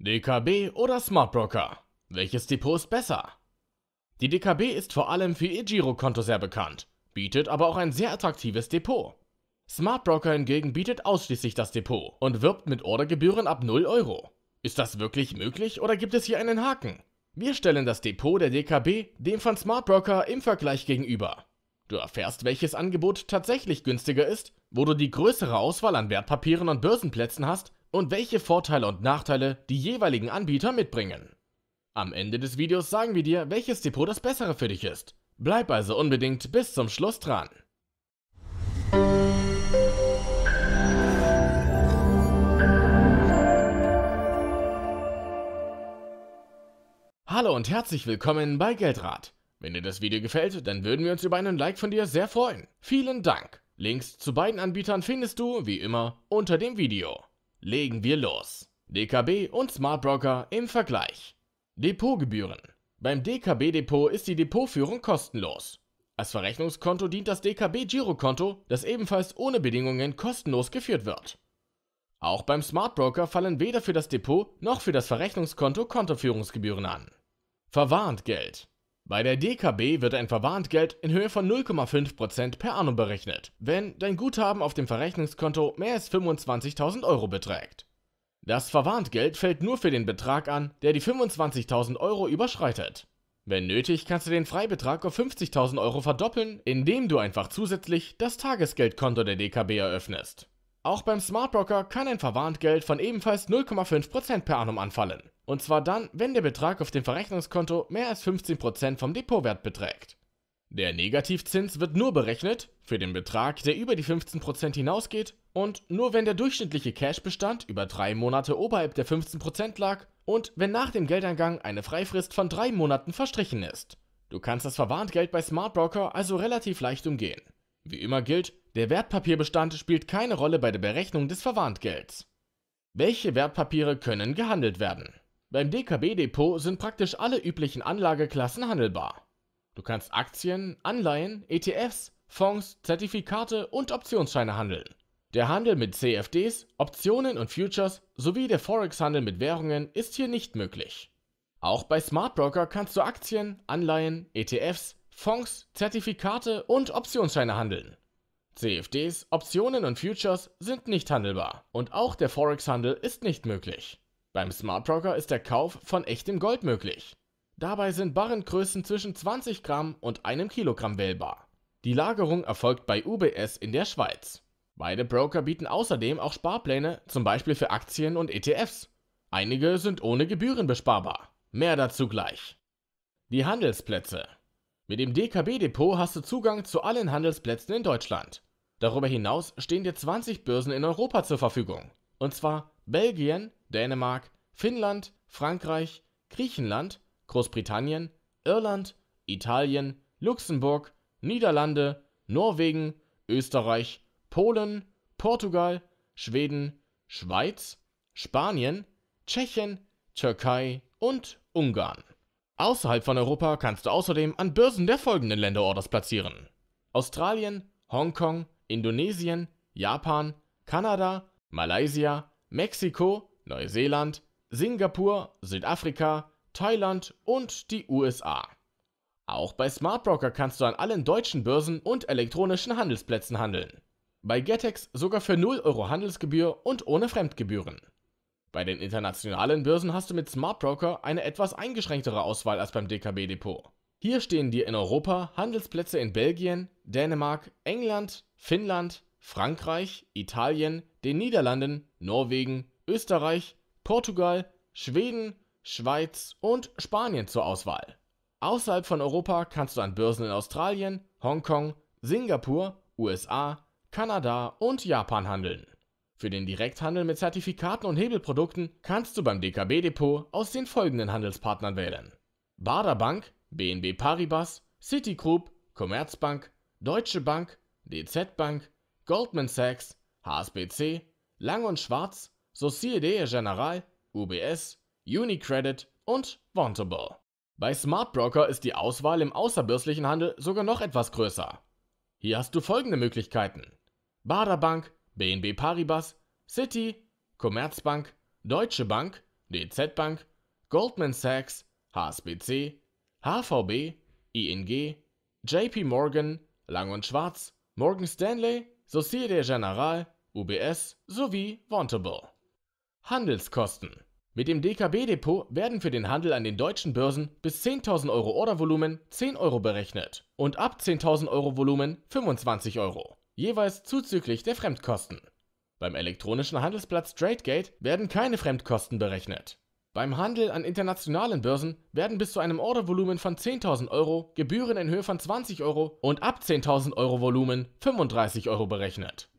DKB oder Smart Broker? Welches Depot ist besser? Die DKB ist vor allem für ihr Girokonto sehr bekannt, bietet aber auch ein sehr attraktives Depot. Smart Broker hingegen bietet ausschließlich das Depot und wirbt mit Ordergebühren ab 0 Euro. Ist das wirklich möglich oder gibt es hier einen Haken? Wir stellen das Depot der DKB dem von Smart Broker im Vergleich gegenüber. Du erfährst, welches Angebot tatsächlich günstiger ist, wo du die größere Auswahl an Wertpapieren und Börsenplätzen hast und welche Vorteile und Nachteile die jeweiligen Anbieter mitbringen. Am Ende des Videos sagen wir dir, welches Depot das bessere für dich ist. Bleib also unbedingt bis zum Schluss dran. Hallo und herzlich willkommen bei Geldrat. Wenn dir das Video gefällt, dann würden wir uns über einen Like von dir sehr freuen. Vielen Dank. Links zu beiden Anbietern findest du, wie immer, unter dem Video. Legen wir los. DKB und Smart Broker im Vergleich. Depotgebühren. Beim DKB-Depot ist die Depotführung kostenlos. Als Verrechnungskonto dient das DKB-Girokonto, das ebenfalls ohne Bedingungen kostenlos geführt wird. Auch beim Smart Broker fallen weder für das Depot noch für das Verrechnungskonto Kontoführungsgebühren an. Verwarntgeld. Bei der DKB wird ein Verwarntgeld in Höhe von 0,5% per annum berechnet, wenn dein Guthaben auf dem Verrechnungskonto mehr als 25.000 Euro beträgt. Das Verwarntgeld fällt nur für den Betrag an, der die 25.000 Euro überschreitet. Wenn nötig, kannst du den Freibetrag auf 50.000 Euro verdoppeln, indem du einfach zusätzlich das Tagesgeldkonto der DKB eröffnest. Auch beim Smart Broker kann ein Verwarntgeld von ebenfalls 0,5% per annum anfallen. Und zwar dann, wenn der Betrag auf dem Verrechnungskonto mehr als 15% vom Depotwert beträgt. Der Negativzins wird nur berechnet für den Betrag, der über die 15% hinausgeht und nur wenn der durchschnittliche Cashbestand über 3 Monate oberhalb der 15% lag und wenn nach dem Geldeingang eine Freifrist von 3 Monaten verstrichen ist. Du kannst das Verwarntgeld bei Smart Broker also relativ leicht umgehen. Wie immer gilt, der Wertpapierbestand spielt keine Rolle bei der Berechnung des Verwarntgelds. Welche Wertpapiere können gehandelt werden? Beim DKB-Depot sind praktisch alle üblichen Anlageklassen handelbar. Du kannst Aktien, Anleihen, ETFs, Fonds, Zertifikate und Optionsscheine handeln. Der Handel mit CFDs, Optionen und Futures sowie der Forex-Handel mit Währungen ist hier nicht möglich. Auch bei Smart Broker kannst du Aktien, Anleihen, ETFs, Fonds, Zertifikate und Optionsscheine handeln. CFDs, Optionen und Futures sind nicht handelbar und auch der Forex-Handel ist nicht möglich. Beim Smart Broker ist der Kauf von echtem Gold möglich. Dabei sind Barrengrößen zwischen 20 Gramm und 1 Kilogramm wählbar. Die Lagerung erfolgt bei UBS in der Schweiz. Beide Broker bieten außerdem auch Sparpläne, zum Beispiel für Aktien und ETFs. Einige sind ohne Gebühren besparbar. Mehr dazu gleich. Die Handelsplätze. Mit dem DKB-Depot hast du Zugang zu allen Handelsplätzen in Deutschland. Darüber hinaus stehen dir 20 Börsen in Europa zur Verfügung. Und zwar Belgien, Dänemark, Finnland, Frankreich, Griechenland, Großbritannien, Irland, Italien, Luxemburg, Niederlande, Norwegen, Österreich, Polen, Portugal, Schweden, Schweiz, Spanien, Tschechien, Türkei und Ungarn. Außerhalb von Europa kannst du außerdem an Börsen der folgenden Länder Orders platzieren: Australien, Hongkong, Indonesien, Japan, Kanada, Malaysia, Mexiko, Neuseeland, Singapur, Südafrika, Thailand und die USA. Auch bei Smart Broker kannst du an allen deutschen Börsen und elektronischen Handelsplätzen handeln. Bei Getex sogar für 0 Euro Handelsgebühr und ohne Fremdgebühren. Bei den internationalen Börsen hast du mit Smart Broker eine etwas eingeschränktere Auswahl als beim DKB-Depot. Hier stehen dir in Europa Handelsplätze in Belgien, Dänemark, England, Finnland, Frankreich, Italien, den Niederlanden, Norwegen, Österreich, Portugal, Schweden, Schweiz und Spanien zur Auswahl. Außerhalb von Europa kannst du an Börsen in Australien, Hongkong, Singapur, USA, Kanada und Japan handeln. Für den Direkthandel mit Zertifikaten und Hebelprodukten kannst du beim DKB-Depot aus den folgenden Handelspartnern wählen: Baader Bank, BNP Paribas, Citigroup, Commerzbank, Deutsche Bank, DZ Bank, Goldman Sachs, HSBC, Lang & Schwarz, Société Générale, UBS, UniCredit und Vontobel. Bei Smart Broker ist die Auswahl im außerbörslichen Handel sogar noch etwas größer. Hier hast du folgende Möglichkeiten: Baader Bank, BNP Paribas, Citi, Commerzbank, Deutsche Bank, DZ Bank, Goldman Sachs, HSBC, HVB, ING, JP Morgan, Lang & Schwarz, Morgan Stanley, Société Générale, UBS sowie Vontobel. Handelskosten. Mit dem DKB-Depot werden für den Handel an den deutschen Börsen bis 10.000 Euro Ordervolumen 10 Euro berechnet und ab 10.000 Euro Volumen 25 Euro, jeweils zuzüglich der Fremdkosten. Beim elektronischen Handelsplatz Tradegate werden keine Fremdkosten berechnet. Beim Handel an internationalen Börsen werden bis zu einem Ordervolumen von 10.000 Euro Gebühren in Höhe von 20 Euro und ab 10.000 Euro Volumen 35 Euro berechnet.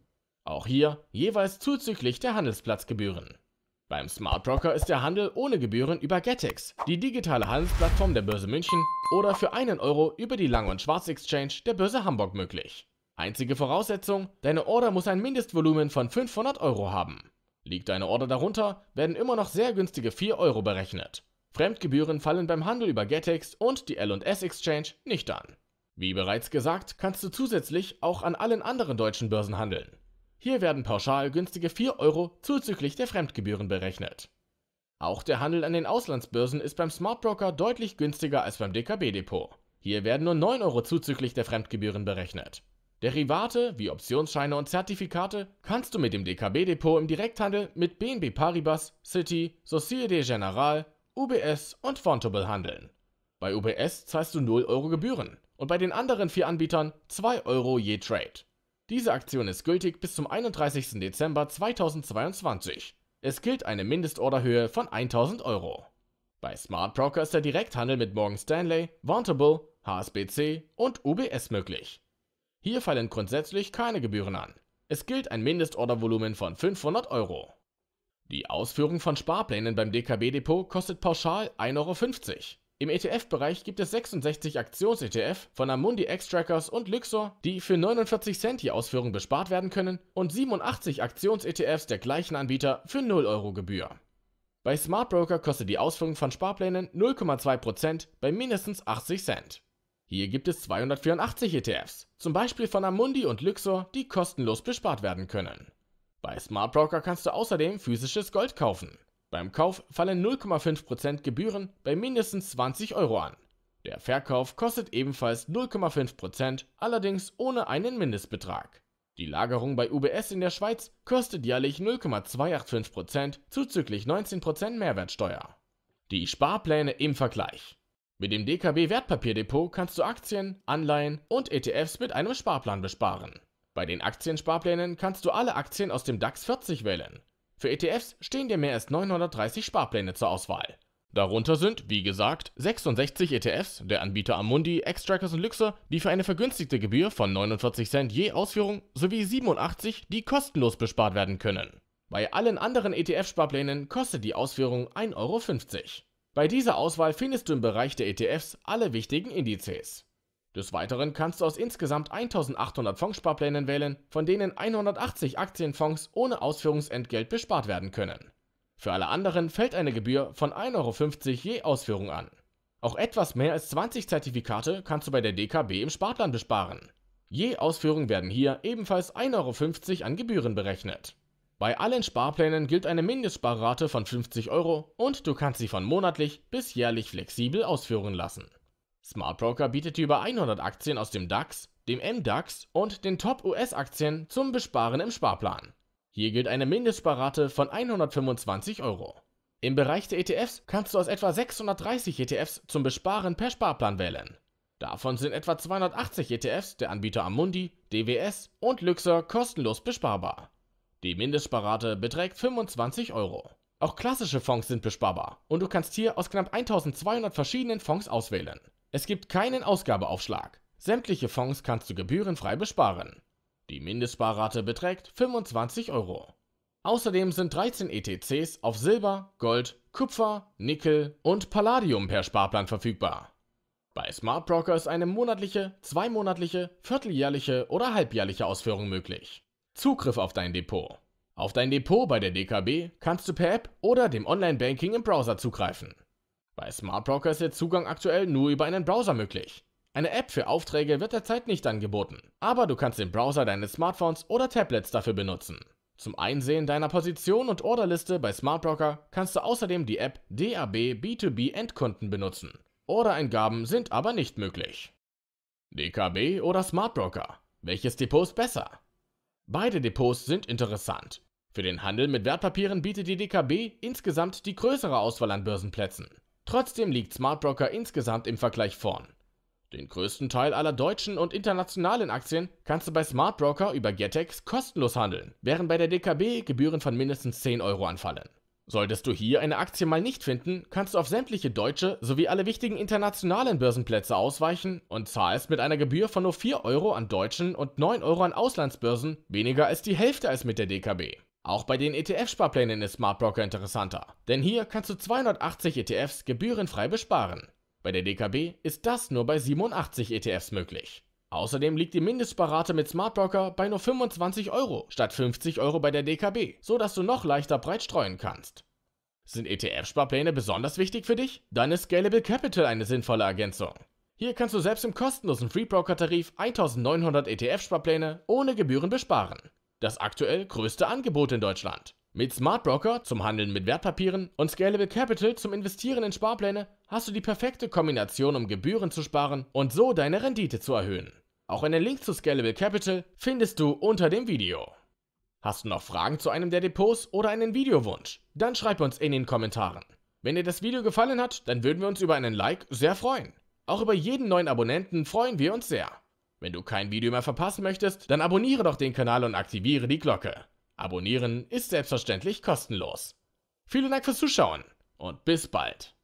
Auch hier jeweils zuzüglich der Handelsplatzgebühren. Beim Smart Broker ist der Handel ohne Gebühren über Getex, die digitale Handelsplattform der Börse München, oder für 1 Euro über die Lang & Schwarz Exchange der Börse Hamburg möglich. Einzige Voraussetzung: deine Order muss ein Mindestvolumen von 500 Euro haben. Liegt deine Order darunter, werden immer noch sehr günstige 4 Euro berechnet. Fremdgebühren fallen beim Handel über Getex und die L&S Exchange nicht an. Wie bereits gesagt, kannst du zusätzlich auch an allen anderen deutschen Börsen handeln. Hier werden pauschal günstige 4 Euro zuzüglich der Fremdgebühren berechnet. Auch der Handel an den Auslandsbörsen ist beim Smart Broker deutlich günstiger als beim DKB-Depot. Hier werden nur 9 Euro zuzüglich der Fremdgebühren berechnet. Derivate wie Optionsscheine und Zertifikate kannst du mit dem DKB-Depot im Direkthandel mit BNP Paribas, Citi, Société Générale, UBS und Vontobel handeln. Bei UBS zahlst du 0 Euro Gebühren und bei den anderen 4 Anbietern 2 Euro je Trade. Diese Aktion ist gültig bis zum 31. Dezember 2022. Es gilt eine Mindestorderhöhe von 1.000 Euro. Bei Smart Broker ist der Direkthandel mit Morgan Stanley, Vontobel, HSBC und UBS möglich. Hier fallen grundsätzlich keine Gebühren an. Es gilt ein Mindestordervolumen von 500 Euro. Die Ausführung von Sparplänen beim DKB-Depot kostet pauschal 1,50 Euro. Im ETF-Bereich gibt es 66 Aktions-ETF von Amundi X-Trackers und Lyxor, die für 49 Cent je Ausführung bespart werden können, und 87 Aktions-ETFs der gleichen Anbieter für 0 Euro Gebühr. Bei Smart Broker kostet die Ausführung von Sparplänen 0,2% bei mindestens 80 Cent. Hier gibt es 284 ETFs, zum Beispiel von Amundi und Lyxor, die kostenlos bespart werden können. Bei Smart Broker kannst du außerdem physisches Gold kaufen. Beim Kauf fallen 0,5% Gebühren bei mindestens 20 Euro an. Der Verkauf kostet ebenfalls 0,5%, allerdings ohne einen Mindestbetrag. Die Lagerung bei UBS in der Schweiz kostet jährlich 0,285% zuzüglich 19% Mehrwertsteuer. Die Sparpläne im Vergleich. Mit dem DKB Wertpapierdepot kannst du Aktien, Anleihen und ETFs mit einem Sparplan besparen. Bei den Aktiensparplänen kannst du alle Aktien aus dem DAX 40 wählen. Für ETFs stehen dir mehr als 930 Sparpläne zur Auswahl. Darunter sind, wie gesagt, 66 ETFs der Anbieter Amundi, X-Trackers und Lyxor, die für eine vergünstigte Gebühr von 49 Cent je Ausführung, sowie 87, die kostenlos bespart werden können. Bei allen anderen ETF-Sparplänen kostet die Ausführung 1,50 Euro. Bei dieser Auswahl findest du im Bereich der ETFs alle wichtigen Indizes. Des Weiteren kannst du aus insgesamt 1800 Fondssparplänen wählen, von denen 180 Aktienfonds ohne Ausführungsentgelt bespart werden können. Für alle anderen fällt eine Gebühr von 1,50 Euro je Ausführung an. Auch etwas mehr als 20 Zertifikate kannst du bei der DKB im Sparplan besparen. Je Ausführung werden hier ebenfalls 1,50 Euro an Gebühren berechnet. Bei allen Sparplänen gilt eine Mindestsparrate von 50 Euro und du kannst sie von monatlich bis jährlich flexibel ausführen lassen. Smart Broker bietet dir über 100 Aktien aus dem DAX, dem MDAX und den Top-US-Aktien zum Besparen im Sparplan. Hier gilt eine Mindestsparrate von 125 Euro. Im Bereich der ETFs kannst du aus etwa 630 ETFs zum Besparen per Sparplan wählen. Davon sind etwa 280 ETFs der Anbieter Amundi, DWS und Lyxor kostenlos besparbar. Die Mindestsparrate beträgt 25 Euro. Auch klassische Fonds sind besparbar und du kannst hier aus knapp 1200 verschiedenen Fonds auswählen. Es gibt keinen Ausgabeaufschlag. Sämtliche Fonds kannst du gebührenfrei besparen. Die Mindestsparrate beträgt 25 Euro. Außerdem sind 13 ETCs auf Silber, Gold, Kupfer, Nickel und Palladium per Sparplan verfügbar. Bei Smart Broker ist eine monatliche, zweimonatliche, vierteljährliche oder halbjährliche Ausführung möglich. Zugriff auf dein Depot. Auf dein Depot bei der DKB kannst du per App oder dem Online-Banking im Browser zugreifen. Bei Smart Broker ist der Zugang aktuell nur über einen Browser möglich. Eine App für Aufträge wird derzeit nicht angeboten, aber du kannst den Browser deines Smartphones oder Tablets dafür benutzen. Zum Einsehen deiner Position und Orderliste bei Smartbroker kannst du außerdem die App DAB B2B Endkunden benutzen. Ordereingaben sind aber nicht möglich. DKB oder Smartbroker? Welches Depot ist besser? Beide Depots sind interessant. Für den Handel mit Wertpapieren bietet die DKB insgesamt die größere Auswahl an Börsenplätzen. Trotzdem liegt Smartbroker insgesamt im Vergleich vorn. Den größten Teil aller deutschen und internationalen Aktien kannst du bei Smartbroker über Getex kostenlos handeln, während bei der DKB Gebühren von mindestens 10 Euro anfallen. Solltest du hier eine Aktie mal nicht finden, kannst du auf sämtliche deutsche sowie alle wichtigen internationalen Börsenplätze ausweichen und zahlst mit einer Gebühr von nur 4 Euro an deutschen und 9 Euro an Auslandsbörsen weniger als die Hälfte als mit der DKB. Auch bei den ETF-Sparplänen ist Smartbroker interessanter, denn hier kannst du 280 ETFs gebührenfrei besparen. Bei der DKB ist das nur bei 87 ETFs möglich. Außerdem liegt die Mindestsparrate mit Smartbroker bei nur 25 Euro statt 50 Euro bei der DKB, so dass du noch leichter breit streuen kannst. Sind ETF-Sparpläne besonders wichtig für dich? Dann ist Scalable Capital eine sinnvolle Ergänzung. Hier kannst du selbst im kostenlosen Freebroker-Tarif 1900 ETF-Sparpläne ohne Gebühren besparen. Das aktuell größte Angebot in Deutschland. Mit Smartbroker zum Handeln mit Wertpapieren und Scalable Capital zum Investieren in Sparpläne hast du die perfekte Kombination, um Gebühren zu sparen und so deine Rendite zu erhöhen. Auch einen Link zu Scalable Capital findest du unter dem Video. Hast du noch Fragen zu einem der Depots oder einen Videowunsch? Dann schreib uns in den Kommentaren. Wenn dir das Video gefallen hat, dann würden wir uns über einen Like sehr freuen. Auch über jeden neuen Abonnenten freuen wir uns sehr. Wenn du kein Video mehr verpassen möchtest, dann abonniere doch den Kanal und aktiviere die Glocke. Abonnieren ist selbstverständlich kostenlos. Vielen Dank fürs Zuschauen und bis bald.